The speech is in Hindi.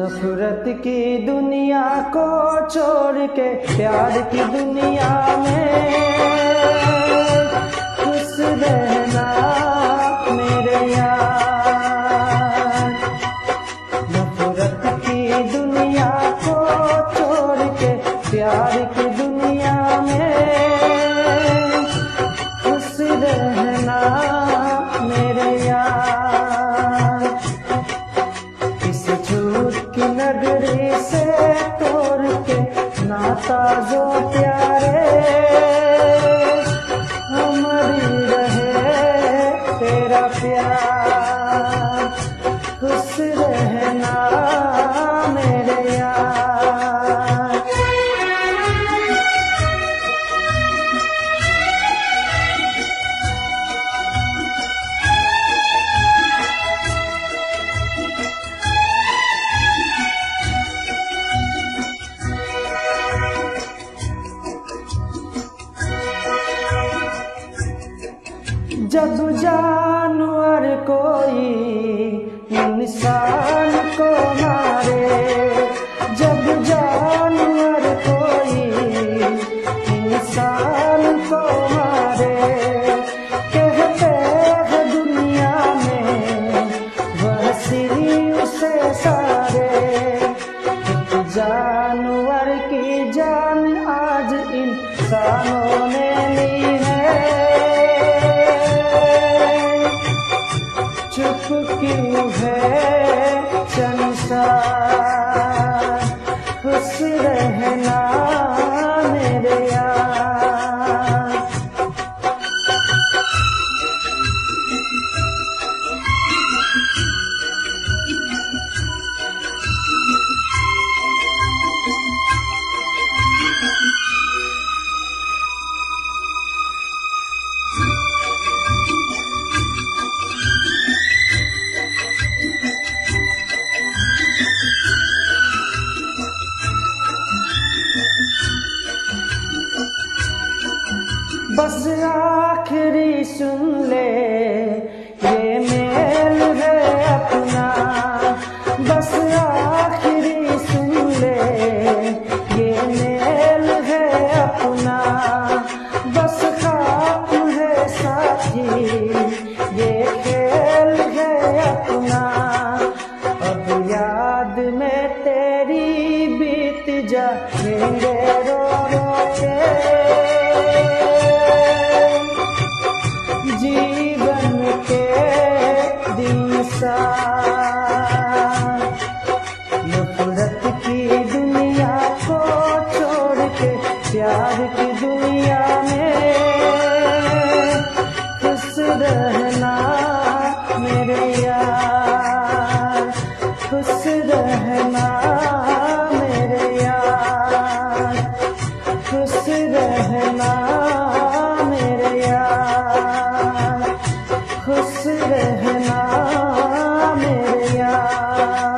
नफरत की दुनिया को छोड़ के प्यार की दुनिया में खुश रहना मेरे यार। नफरत की दुनिया को छोड़ के प्यार की दुनिया में खुश रहना मेरे यार। इस झूठ की नगरी से तोड़ के नाता जो प्यारे हमारी रहे तेरा प्यार। खुश रहना मेरे यार। जब जानवर कोई इंसान को मारे, जब जानवर कोई इंसान को मारे, कहते हैं दुनिया में वह सिरी उसे सारे। एक जानवर की जान आज इंसानों ने ली है, चुप क्यों है संसार। खुश रहना मेरे यार। बस आखिरी सुन ले ये मेल है अपना, बस आखिरी सुन ले ये मेल है अपना। बस ख्वाब है साथी ये खेल है अपना। अब याद में तेरी बीत जाएंगे रो रो के जीवन के दिन सार। नफरत की दुनिया को छोड़ के प्यार की दुनिया में खुश रहना मेरे यार। खुश रहना मेरे यार। खुश रहना मेरे यार। खुश रहना मेरे यार।